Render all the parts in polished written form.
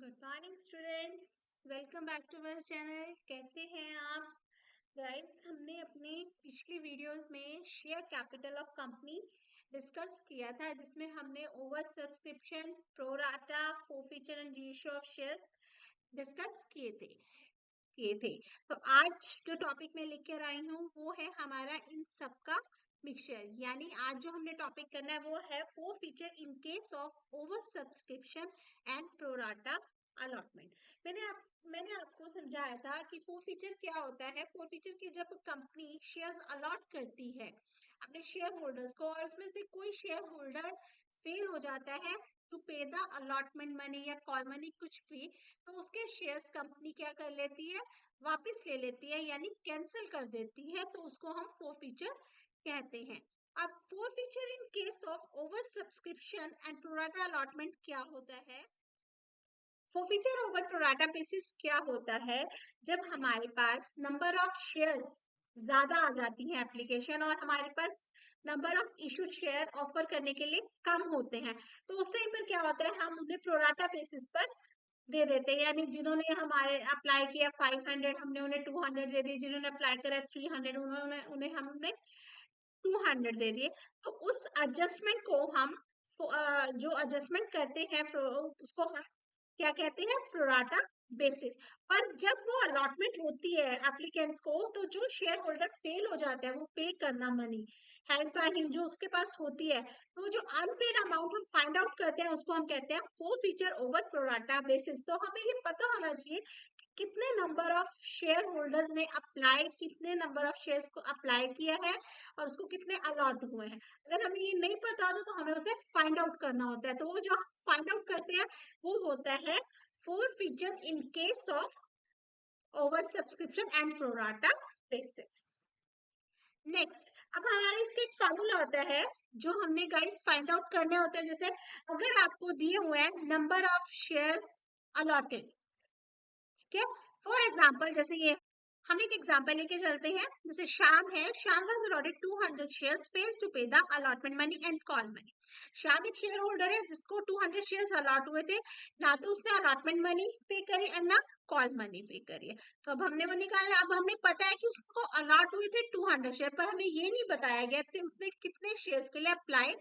Good morning students, welcome back to our channel. कैसे हैं आप गाइस? हमने अपनी पिछली वीडियोस में share capital of company discuss किया था, जिसमें हमने oversubscription, pro rata, forfeiture and reissue of shares discuss किए थे। तो आज जो टॉपिक मैं लेकर आई हूँ वो है हमारा इन सब का मिक्सचर। यानी आज जो हमने टॉपिक करना है वो है four feature in case of over subscription and pro rata allotment. मैंने आपको समझाया था कि फोर फीचर क्या होता है। फोर फीचर की जब कंपनी शेयर्स अलॉट करती है अपने शेयर होल्डर्स को, और उसमें से कोई शेयर होल्डर फेल हो जाता है to pay the allotment money या कॉल मनी, कुछ भी, तो उसके शेयर्स कंपनी क्या कर लेती है, वापस ले लेती है, यानी कैंसिल कर देती है। तो उसको हम फोरफीचर कहते हैं। अब forfeiture in case of over subscription and pro rata allotment क्या होता है? फोरफीचर ओवर प्रोराटा बेसिस क्या होता है? जब हमारे पास नंबर ऑफ शेयर्स ज्यादा आ जाती है एप्लीकेशन, और हमारे पास number of issue share offer करने के लिए कम होते हैं, तो उस टाइम पर क्या होता है, हम उन्हें प्रोराटा बेसिस पर दे देते हैं। यानी जिन्होंने हमारे अप्लाई किया 500, हमने उन्हें 200 दे दिए। जिन्होंने अप्लाई करा 300, उन्हें हमने 200 दे दिए। तो उस एडजस्टमेंट को हम जो एडजस्टमेंट करते हैं उसको हम क्या कहते हैं, प्रोराटा बेसिस। पर जब वो अलॉटमेंट होती है एप्लीकेंट्स को, तो जो शेयर होल्डर फेल हो जाता है वो पे करना मनी हैंड टाइम जो उसके पास होती है, तो जो अनपेड अमाउंट हम फाइंड आउट करते हैं उसको हम कहते हैं four feature over pro rata basis. तो हमें ये पता होना चाहिए कि कितने नंबर ऑफ शेयर होल्डर्स ने अप्लाई, कितने नंबर ऑफ शेयर्स को अप्लाई किया है, और उसको कितने अलॉट हुए हैं। अगर हमें ये नहीं पता तो हमें उसे फाइंड आउट करना होता है। तो वो जो फाइंड आउट करते हैं वो होता है four feature in case of over subscription and pro rata basis. Next, अब हमारे इसका एक फॉर्मूला होता है जो हमने गाइस फाइंड आउट करने होते हैं। जैसे अगर आपको दिए हुए हैं नंबर ऑफ शेयर्स अलॉटेड, ठीक है, फॉर एग्जाम्पल जैसे ये हम एक एग्जाम्पल लेके चलते हैं। जैसे श्याम है, Shyam was allotted 200 shares, failed to pay the allotment money and call money. Shyam एक शेयर होल्डर है जिसको 200 शेयर्स अलॉट हुए थे, ना तो उसने अलॉटमेंट मनी पे करी और ना कॉल मनी पे करी है। तो अब हमने वो निकाला। अब हमें पता है कि उसको अलॉट हुए थे 200 शेयर, पर हमें ये नहीं बताया गया कि उसने कितने शेयर्स के लिए अप्लाई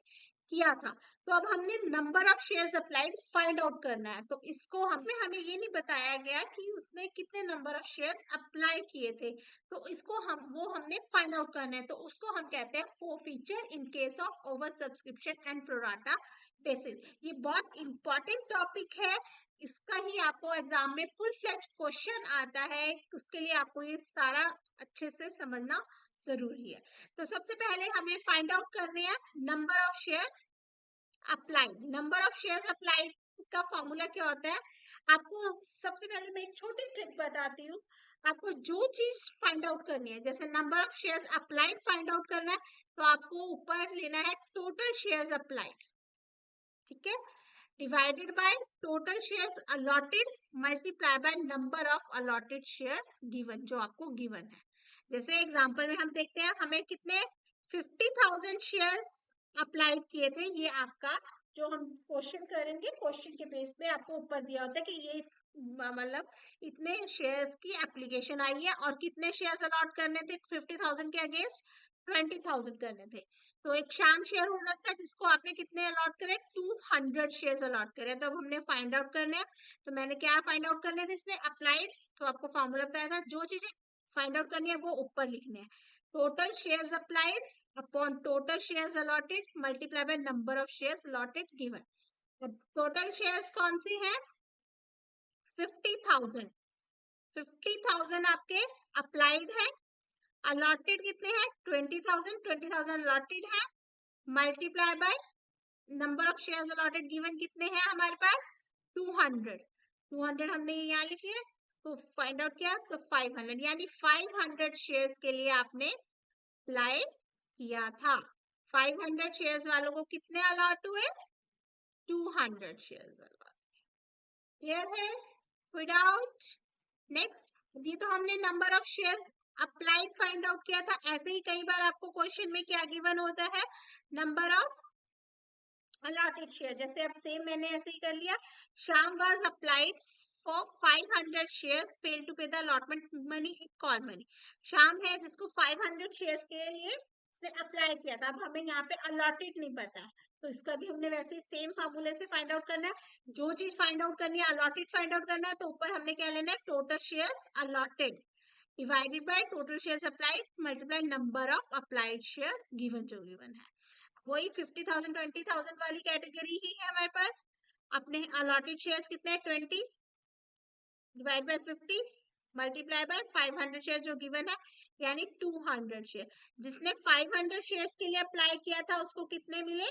किया था। तो अब हमने number of shares applied find out करना है। तो इसको हमें ये नहीं बताया गया कि उसने कितने नंबर ऑफ शेयर्स अप्लाई किए थे, तो इसको हमने फाइंड आउट करना है। तो उसको हम कहते हैं four feature in case of over subscription and pro rata basis. ये बहुत इंपॉर्टेंट टॉपिक है, इसका ही आपको एग्जाम में फुल फ्लेज क्वेश्चन आता है। उसके लिए आपको ये सारा अच्छे से समझना जरूरी है। तो सबसे पहले हमें फाइंड आउट करने हैं number of shares applied. Number of shares applied का फॉर्मूला क्या होता है? आपको सबसे पहले मैं एक छोटी ट्रिक बताती हूँ। आपको जो चीज फाइंड आउट करनी है, जैसे number of shares applied find out करना है, तो आपको ऊपर लेना है टोटल शेयर्स अप्लाइड, ठीक है, divided by total shares allotted multiply by number of allotted shares given, जो आपको गिवन है। जैसे एग्जांपल में हम देखते हैं, हमें कितने 50,000 शेयर्स अप्लाइड किए थे। ये आपका जो हम क्वेश्चन करेंगे, क्वेश्चन के बेस पे आपको ऊपर दिया होता है कि ये मतलब इतने शेयर्स की एप्लीकेशन आई है, और कितने शेयर्स अलॉट करने थे 50,000 के अगेंस्ट 20,000 करने थे। तो एक शाम शेयर होल्डर था जिसको आपने कितने अलॉट करे, 200 शेयर्स अलॉट करे। तो अब हमने फाइंड आउट करने हैं। तो मैंने क्या फाइंड आउट करने थे इसमें, अप्लाइड। तो आपको फॉर्मूला बताया था, जो चीजें फाइंड आउट करनी है वो ऊपर लिखने हैं। Total shares applied upon total shares allotted multiply by number of shares allotted given. Total shares कौन सी है? 50,000। 50,000 आपके अप्लाइड है, अलॉटेड कितने हैं 20,000, 20,000 अलॉटेड है, multiply by number of shares allotted given कितने हैं हमारे पास 200। 200 हमने यहाँ लिखी है, तो फाइंड आउट किया तो 500, यानी 500 शेयर्स के लिए आपने अप्लाई किया था। 500 शेयर्स वालों को कितने अलॉट हुए? 200 शेयर्स अलॉट। क्लियर है? कोई डाउट? नेक्स्ट, ये तो हमने number of shares applied find out किया था। ऐसे ही कई बार आपको क्वेश्चन में क्या गिवन होता है, नंबर ऑफ अलॉटेड शेयर। जैसे अब सेम मैंने ऐसे ही कर लिया, Shyam was applied for 500 shares fail to pay the allotment money in call money. Shyam है जिसको 500 शेयर्स के लिए इसने अप्लाई किया था। अब हमें यहाँ पे अलॉटेड नहीं पता है, तो इसका भी हमने वैसे सेम फार्मूले से फाइंड आउट करना है। जो चीज फाइंड आउट करनी है, अलॉटेड फाइंड आउट करना है, तो ऊपर हमने क्या लेना है, total shares allotted divided by total shares applied multiply number of applied shares given जो गिवन है। वही 50,000 20,000 वाली कैटेगरी ही है हमारे पास। अपने अलॉटेड शेयर्स कितने हैं, 20 divide by 50 multiply by 500 share जो गिवन है, यानी 200 शेयर। जिसने 500 शेयर्स के लिए अप्लाई किया था उसको कितने मिले,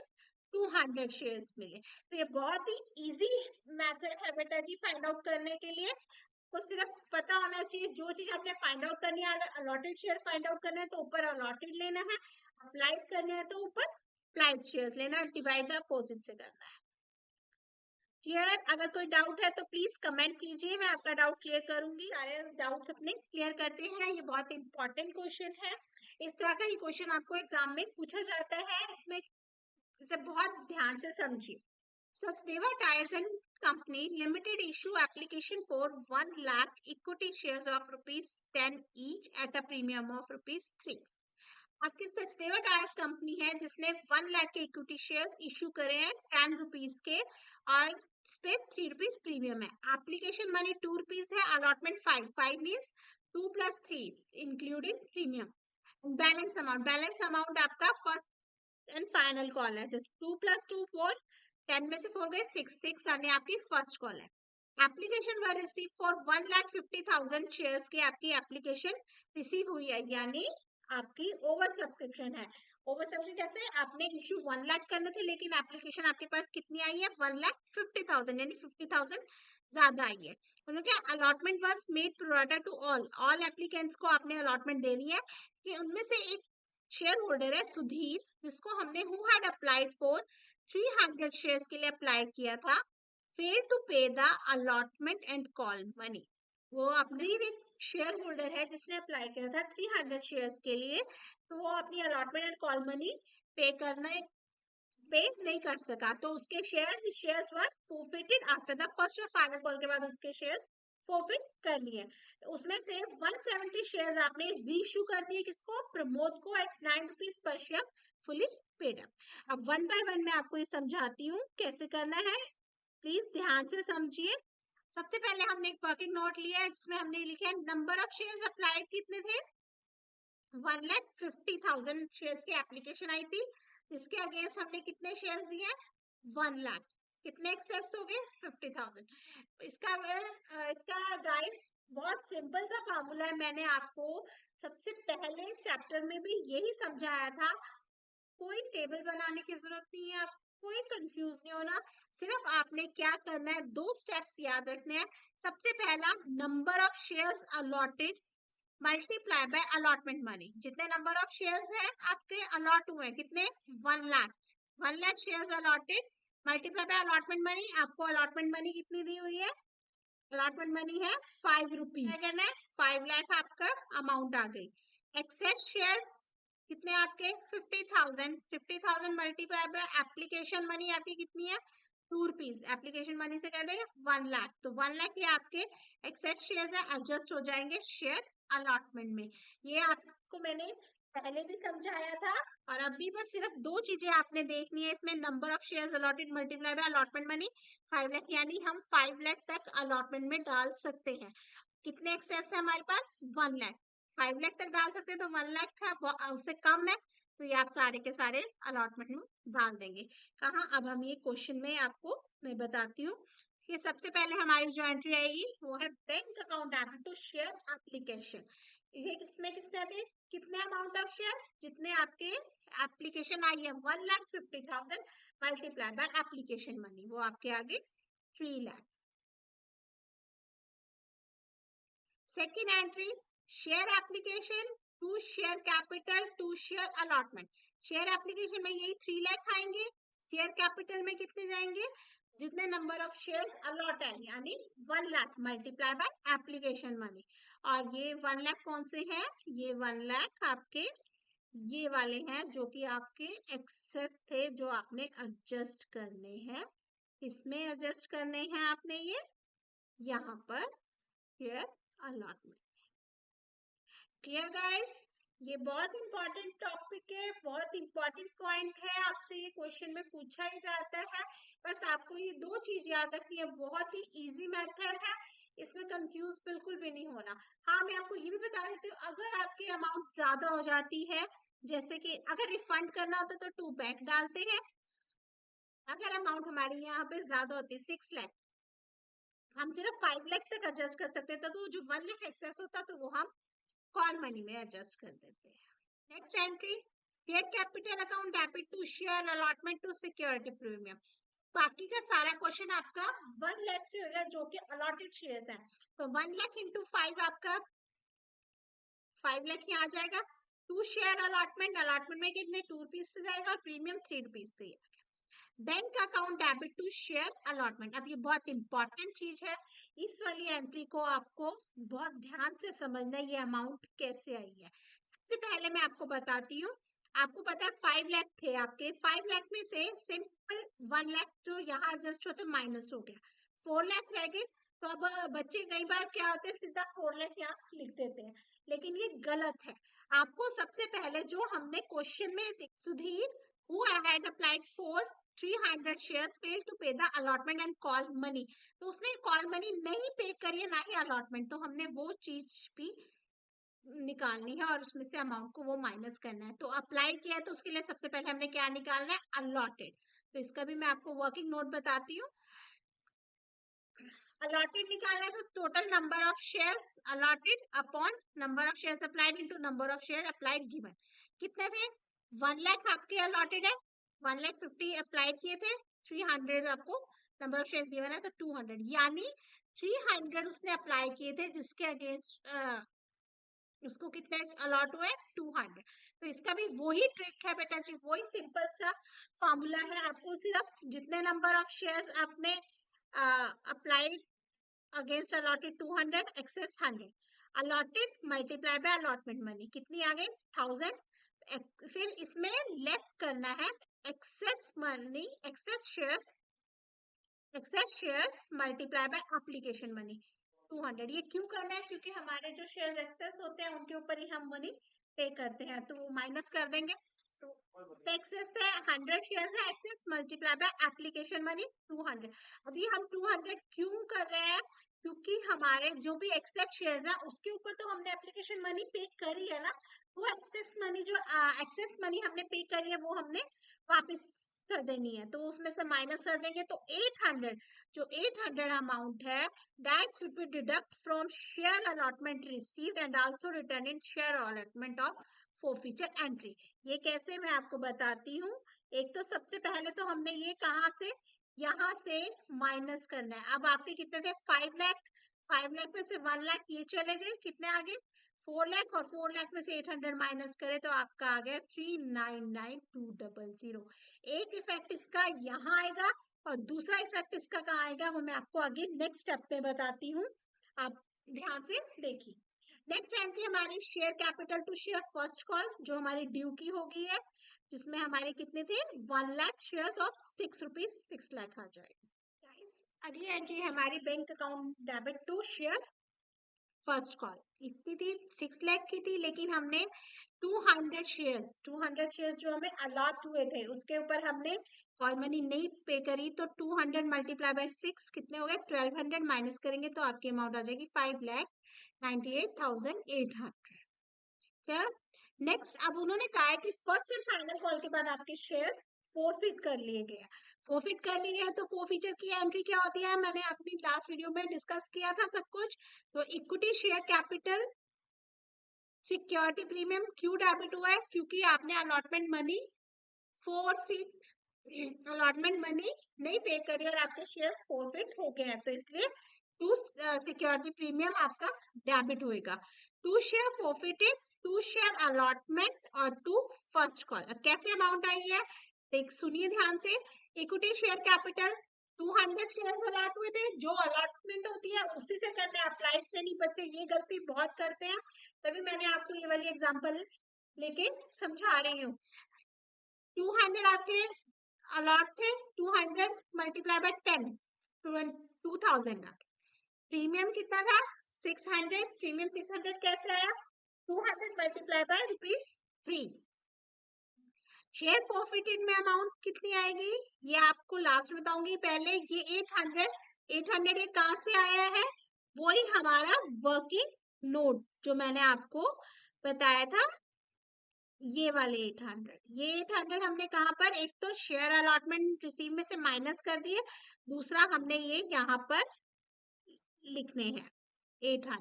200 शेयर्स मिले। तो ये बहुत ही इजी मेथड है बेटा जी फाइंड आउट करने के लिए। तो सिर्फ पता होना चाहिए जो चीज आपने फाइंड आउट करनी है, अगर अलॉटेड शेयर फाइंड आउट करना है तो ऊपर अलॉटेड लेना है, अप्लाइड करना है तो ऊपर अप्लाइड शेयर्स लेना है, डिवाइड अपोजिट से करना है। क्लियर? अगर कोई डाउट है तो प्लीज कमेंट कीजिए, मैं आपका डाउट क्लियर करूंगी। सारे डाउट्स अपने क्लियर करते हैं, ये बहुत इंपॉर्टेंट क्वेश्चन है। इस तरह का ही क्वेश्चन आपको एग्जाम में पूछा जाता है, इसमें इसे बहुत ध्यान से समझिए। Sachdeva tyres and company limited issue application for 1 lakh equity shares of ₹10 each at a premium of ₹3। आपकी सचदेवा टायर्स कंपनी है जिसने 1 लाख के इक्विटी शेयर्स इशू करे हैं 10 रुपीज के, और इस पे 3 रुपीज प्रीमियम है। एप्लीकेशन मनी 2 रुपीज है, allotment 5 means 2 + 3 including premium. Balance amount आपका फर्स्ट एंड फाइनल कॉल है, जैसे 2 + 2 4, 10 में से 4 गए 6 यानी आपकी फर्स्ट कॉल है। Application were receive for 1,50,000 shares की आपकी एप्लीकेशन रिसीव हुई है, यानी आपकी ओवर सब्सक्रिप्शन है। ओवर सब्सक्रिप्शन कैसे, आपने इशू 1 लाख करने थे लेकिन एप्लीकेशन आपके पास कितनी आई है, 1,50,000 यानी 50,000 ज्यादा आई है। उन्होंने क्या, allotment was made pro rata to all applicants को आपने अलॉटमेंट देनी है कि उनमें से एक शेयर होल्डर है सुधीर, जिसको हमने who had applied for 300 shares के लिए अप्लाई किया था, fail to pay the allotment and call money. वो अपनी एक शेयर होल्डर है जिसने अप्लाई किया था 300 शेयर्स के लिए, तो वो अपनी अलॉटमेंट एंड कॉल मनी पे नहीं कर सका, तो उसके shares were forfeited after the first और फाइनल कॉल के बाद उसके शेयर्स फोरफिट कर लिए। उसमें से 170 शेयर्स आपने रीइश्यू कर दिए, किसको, प्रमोद को, at 9 rupees per share fully paid up. अब 1 बाय 1 मैं आपको ये समझाती हूँ कैसे करना है, प्लीज ध्यान से समझिए। सबसे पहले हमने एक वर्किंग नोट लिया है जिसमें हमने लिखा है नंबर ऑफ शेयर्स अप्लाइड कितने थे, 1,50,000 शेयर्स की एप्लीकेशन आई थी, इसके अगेंस्ट हमने कितने शेयर्स दिए, 1 लाख। कितने एक्सेस हो गए, 50,000। इसका गाइस बहुत सिंपल सा फार्मूला है, मैंने आपको सबसे पहले चैप्टर में भी यही समझाया था। कोई टेबल बनाने की जरूरत नहीं है, आप कोई कंफ्यूज नहीं होना। सिर्फ आपने क्या करना है, 2 स्टेप्स याद रखने हैं। सबसे पहला, number of shares allotted multiply by allotment money. जितने नंबर ऑफ शेयर्स है आपके अलॉट हुए, कितने, 1 lakh. 1 lakh shares allotted multiply by allotment money. आपको अलॉटमेंट मनी कितनी दी हुई है, अलॉटमेंट मनी है 5 रुपीज। क्या करना है, 5 लाख आपका अमाउंट आ गई। एक्सेस शेयर्स कितने आपके, 50,000। 50,000 मल्टीप्लाई बाय एप्लीकेशन मनी आपकी कितनी है, 2 रुपीज। एप्लीकेशन मनी से कर देंगे 1 लाख, तो 1 लाख ये आपके एक्सेस शेयर्स है, एडजस्ट हो जाएंगे शेयर अलॉटमेंट में। ये आपको मैंने पहले भी समझाया था, और अभी बस सिर्फ 2 चीजें आपने देखनी है इसमें, number of shares allotted multiply by allotment money 5 lakh, यानी हम 5 लाख तक अलॉटमेंट में डाल सकते हैं। कितने एक्सेस है हमारे पास, 1 लाख। 5 लाख तक डाल सकते हैं, तो 1 लाख का उससे कम है, तो ये आप सारे के सारे अलॉटमेंट में डाल देंगे। कहाँ, अब हम ये क्वेश्चन में आपको मैं बताती हूँ कि सबसे पहले हमारी जो एंट्री आएगी वो है bank account added to share application. ये किसमें किसने थे, कितने अमाउंट ऑफ शेयर, जितने आपके एप्लीकेशन आई है 1,50,000 मल्टीप्लाई बाय एप्लीकेशन मनी, वो आपके आगे 3 lakh. Second entry, share application to share capital to share allotment. Share application में यही 3 लाख आएंगे, शेयर कैपिटल में कितने जाएंगे, जितने नंबर ऑफ शेयर्स अलॉट है, यानी 1 lakh multiply by application money. और ये 1 लाख कौन से हैं, ये 1 लाख आपके ये वाले हैं जो कि आपके एक्सेस थे, जो आपने एडजस्ट करने हैं। इसमें एडजस्ट करने हैं आपने, ये यहाँ पर शेयर अलॉटमेंट। Clear guys? ये बहुत इंपॉर्टेंट टॉपिक है, बहुत इंपॉर्टेंट पॉइंट है, आपसे ये क्वेश्चन में पूछा ही जाता है। बस आपको ये दो चीज याद रखनी है, बहुत ही इजी मेथड है, इसमें कंफ्यूज बिल्कुल भी नहीं होना। हाँ, मैं आपको ये भी बता देती हूँ, अगर आपकी अमाउंट ज्यादा हो जाती है, जैसे कि अगर रिफंड करना होता है तो 2 बैक डालते हैं। अगर अमाउंट हमारी यहाँ पे ज्यादा होती है 6 लाख, हम सिर्फ 5 लाख तक एडजस्ट कर सकते थे, तो जो 1 लाख एक्सेस होता तो वो हम कॉल मनी में एडजस्ट कर देते हैं। Next entry, share capital account debit to share allotment to security premium. बाकी का सारा क्वेश्चन आपका 1 लाख से होगा, जो कि अलॉटेड शेयर्स है, तो 1 लाख इंटू 5 आपका 5 लाख ही आ जाएगा। टू शेयर अलॉटमेंट, अलॉटमेंट में कितने 2 रुपीज से जाएगा और प्रीमियम 3 रुपीज से। Bank account debit to share allotment, अब ये बहुत इंपॉर्टेंट चीज है, इस वाली एंट्री को आपको बहुत ध्यान से समझना है, ये अमाउंट कैसे आई है। सबसे पहले मैं आपको बताती हूँ, आपको पता है 5 लाख थे आपके, 5 लाख में से सिंपल 1 लाख जो यहाँ एडजस्ट होते माइनस हो गया, 4 लाख रह गए। तो अब बच्चे कई बार क्या होते हैं, सीधा 4 लाख यहाँ लिख देते हैं, लेकिन ये गलत है। आपको सबसे पहले जो हमने क्वेश्चन में, Sudhir who had applied for 300 shares failed to pay the allotment and call money, तो उसने कॉल मनी नहीं पे करी है, ना ही अलॉटमेंट, तो हमने वो चीज भी निकालनी है और उसमें से अमाउंट को वो माइनस करना है। तो अप्लाई किया है तो उसके लिए सबसे पहले हमने क्या निकालना है, अलॉटेड। तो इसका भी मैं आपको वर्किंग नोट बताती हूँ। अलॉटेड निकालना है तो total number of shares allotted upon number of shares applied into number of share applied given. कितने थे, 1 लाख आपके अलॉटेड है, 1 लाख 50 अप्लाइड किए थे, 300 आपको नंबर ऑफ शेयर्स गिवन है, तो 200, यानी 300 उसने अप्लाई किए थे, जिसके अगेंस्ट उसको कितने अलॉट हुए, 200। तो इसका भी वही ट्रिक है बेटा जी, वही सिंपल सा फॉर्मूला है। आपको सिर्फ जितने नंबर ऑफ शेयर्स आपने applied against allotted 200 excess 100, allotted multiply by allotment money कितनी आ गई 1000। फिर इसमें लेस करना है excess money, excess shares multiply by application money 200। ये क्यों करना है, क्योंकि हमारे जो शेयर्स एक्सेस होते हैं उनके ऊपर ही हम मनी पे करते हैं, तो वो माइनस कर देंगे। तो एक्सेस है 100 शेयर्स है, excess multiply by application money 200। अभी हम 200 क्यों कर रहे हैं, क्योंकि हमारे जो भी एक्सेस शेयर्स है उसके ऊपर तो हमने एप्लीकेशन मनी पे करी है ना, वो एक्सेस मनी जो एक्सेस मनी हमने पे करी है वो हमने वापस कर देनी है, तो उसमें से माइनस कर देंगे। तो 800, जो 800 अमाउंट है, that should be deduct from share allotment received and also return in share allotment of forfeiture entry। ये कैसे, मैं आपको बताती हूँ। एक तो सबसे पहले तो हमने ये कहाँ से, यहाँ से माइनस करना है। अब आपके कितने थे 5 लाख, 5 लाख में से 1 लाख ये चले गए, कितने आगे 4 लाख, और 4 लाख में से 800 माइनस करे तो आपका आ गया 399200। एक इफेक्ट इसका यहाँ आएगा और दूसरा इफेक्ट इसका कहाँ आएगा, वो मैं आपको आगे नेक्स्ट स्टेप पे बताती हूँ, आप ध्यान से देखिए। नेक्स्ट एंट्री हमारी share capital to share first call, जो हमारी ड्यू की होगी है, जिसमें हमारे कितने थे 1 lakh shares of 6 rupees, 6 lakh आ जाएगा। अगली एंट्री हमारी bank account debit to share first call, इतनी थी 6 लाख की थी, लेकिन हमने 200 शेयर्स जो हमें अलॉट हुए थे उसके ऊपर हमने कॉल मनी नहीं पे करी, तो 200 मल्टीप्लाई बाय 6 कितने हो गए 1200, माइनस करेंगे तो आपकी अमाउंट आ जाएगी 5,98,800। क्या नेक्स्ट, अब उन्होंने कहा है कि फर्स्ट एंड फाइनल कॉल के बाद आपके शेयर्स फोरफिट कर लिए गए, फोरफिट कर लिए हैं, तो फोरफीचर की एंट्री क्या होती है, मैंने अपनी लास्ट वीडियो में डिस्कस किया था सब कुछ। तो equity share capital security premium क्यों डेबिट हुआ है, क्योंकि आपने allotment money forfeit, allotment money नहीं पे करी और आपके शेयर्स फोरफिट हो गए हैं, तो इसलिए टू सिक्योरिटी प्रीमियम आपका डेबिट होएगा। To share forfeited, to share allotment और टू फर्स्ट कॉल। अब कैसे अमाउंट आई है, देख सुनिए ध्यान से। Equity share capital 200 shares allot हुए थे, जो अलॉटमेंट होती है उसी से करना है, अप्लाइड से नहीं। बच्चे ये गलती बहुत करते हैं, तभी मैंने आपको ये वाली एग्जांपल लेके समझा रही हूँ। 200 आपके अलॉट थे, 200 मल्टीप्लाई बाय 10, 2000 आ, प्रीमियम कितना था 600, प्रीमियम 600 कैसे आया 200 मल्टीप्लाई बाय ₹3। शेयर फॉरफिटेड में अमाउंट कितनी आएगी ये आपको लास्ट में बताऊंगी। पहले ये 800 ये कहां से आया है वही हमारा वर्किंग नोट जो मैंने आपको बताया था ये वाले 800 हमने कहा पर एक तो शेयर अलॉटमेंट रिसीव में से माइनस कर दिए दूसरा हमने ये यहाँ पर लिखने हैं 800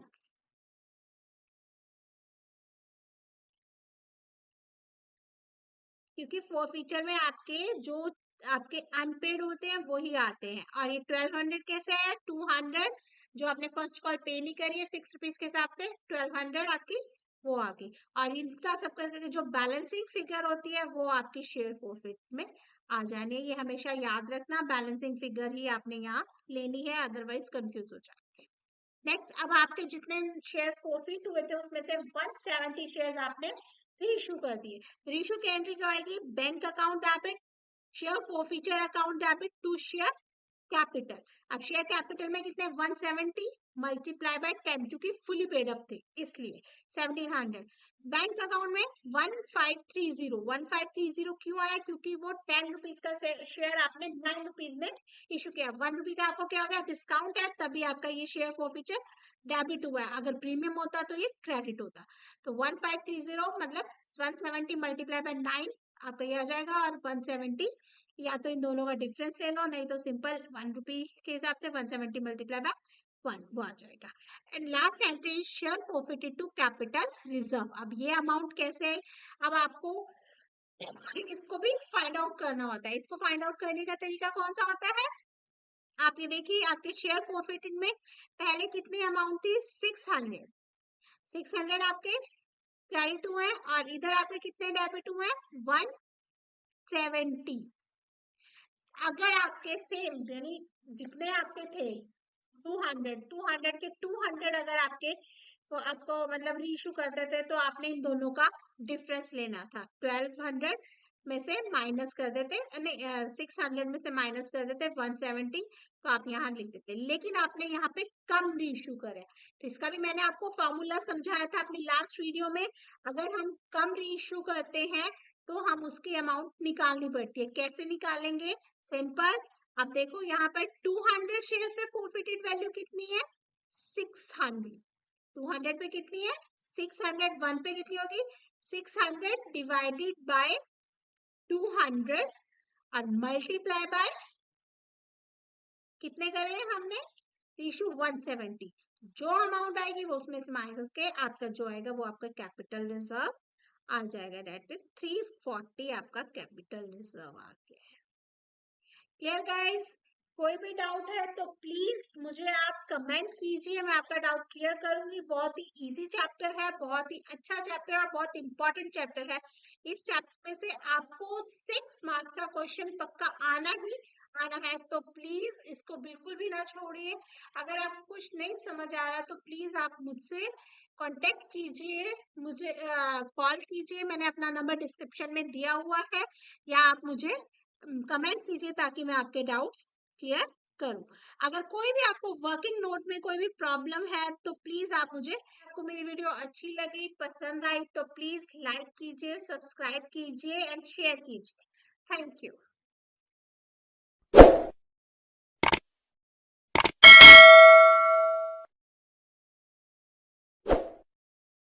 क्योंकि फॉरफीचर में आपके अनपेड होते हैं वही आते हैं और ये 1200 कैसे आया 200 जो आपने फर्स्ट कॉल पे नहीं करी है ₹6 के हिसाब से 1200 आपकी वो आ गई और इनका सबका जो बैलेंसिंग फिगर होती है वो आपकी शेयर फॉरफिट में आ जाने ये हमेशा याद रखना बैलेंसिंग फिगर ही आपने यहाँ लेनी है अदरवाइज कंफ्यूज हो जाएंगे। नेक्स्ट अब आपके जितने शेयर फॉरफिट हुए थे उसमें से 170 शेयर्स आपने रीइश्यू कर दिए। रीइश्यू की एंट्री क्या आएगी bank account debit share forfeiture account debit to share capital. अब शेयर कैपिटल में कितने 170 मल्टीप्लाई बाय 10 क्योंकि फुली पेड अप थे इसलिए 1700। बैंक अकाउंट में 1530 क्यों आया क्योंकि वो ₹10 का शेयर आपने ₹9 में इशू किया। ₹1 का आपको क्या हो गया डिस्काउंट है तभी आपका ये शेयर फॉरफिचर डेबिट हुआ है अगर प्रीमियम होता तो ये क्रेडिट होता। तो 1530 मतलब 170 मल्टीप्लाई बाय 9 आपका ये आ जाएगा और 170 या तो इन दोनों का डिफरेंस ले लो नहीं तो सिंपल ₹1 के हिसाब से 170 मल्टीप्लाई बाय 1 वो आ जाएगा। And last entry share forfeited to capital reserve. अब ये अमाउंट कैसे है अब आपको इसको भी फाइंड आउट करना होता है। इसको फाइंड आउट करने का तरीका कौन सा होता है आप ये देखिए आपके शेयर फॉरफिटेड में पहले कितनी अमाउंट थी 600 आपके क्रेडिट हुए हैं और इधर आपके कितने डेबिट हुए हैं 170। अगर आपके सेम यानी जितने आपके थे 200 के 200 अगर आपके तो आपको मतलब रीइश्यू कर देते तो आपने इन दोनों का डिफरेंस लेना था 1200 में से माइनस कर देते नहीं 600 में से माइनस कर देते 170 तो आप यहाँ लिख देते लेकिन आपने यहाँ पे कम रीइश्यू करे तो इसका भी मैंने आपको फॉर्मूला समझाया था अपनी लास्ट वीडियो में। अगर हम कम रीइश्यू करते हैं तो हम उसकी अमाउंट निकालनी पड़ती है कैसे निकालेंगे सिंपल। अब देखो यहाँ पर 200 शेयर्स पे फॉरफिटेड वैल्यू कितनी है 600 200 पे कितनी है 600 1 पे कितनी होगी 600 डिवाइडेड बाय 200 और मल्टीप्लाई बाय कितने करे हैं हमने इशू 170 जो अमाउंट आएगी वो उसमें से माइनस के आपका जो आएगा वो आपका कैपिटल रिजर्व आ जाएगा दैट इज 340 आपका कैपिटल रिजर्व आ गया। क्लियर गाइस कोई भी डाउट है तो प्लीज मुझे आप कमेंट कीजिए मैं आपका डाउट क्लियर करूंगी। बहुत ही इजी चैप्टर है बहुत ही अच्छा चैप्टर और बहुत इंपॉर्टेंट चैप्टर है। इस चैप्टर में से आपको 6 मार्क्स का क्वेश्चन पक्का आना ही आना है तो प्लीज इसको बिल्कुल भी ना छोड़िए। अगर आपको कुछ नहीं समझ आ रहा तो प्लीज आप मुझसे कांटेक्ट कीजिए मुझे कॉल कीजिए मैंने अपना नंबर डिस्क्रिप्शन में दिया हुआ है या आप मुझे कमेंट कीजिए ताकि मैं आपके डाउट्स क्लियर करूं। अगर कोई भी आपको वर्किंग नोट में कोई भी प्रॉब्लम है तो प्लीज आप मुझे आपको मेरी वीडियो अच्छी लगी पसंद आई तो प्लीज लाइक कीजिए सब्सक्राइब कीजिए एंड शेयर कीजिए। Thank you.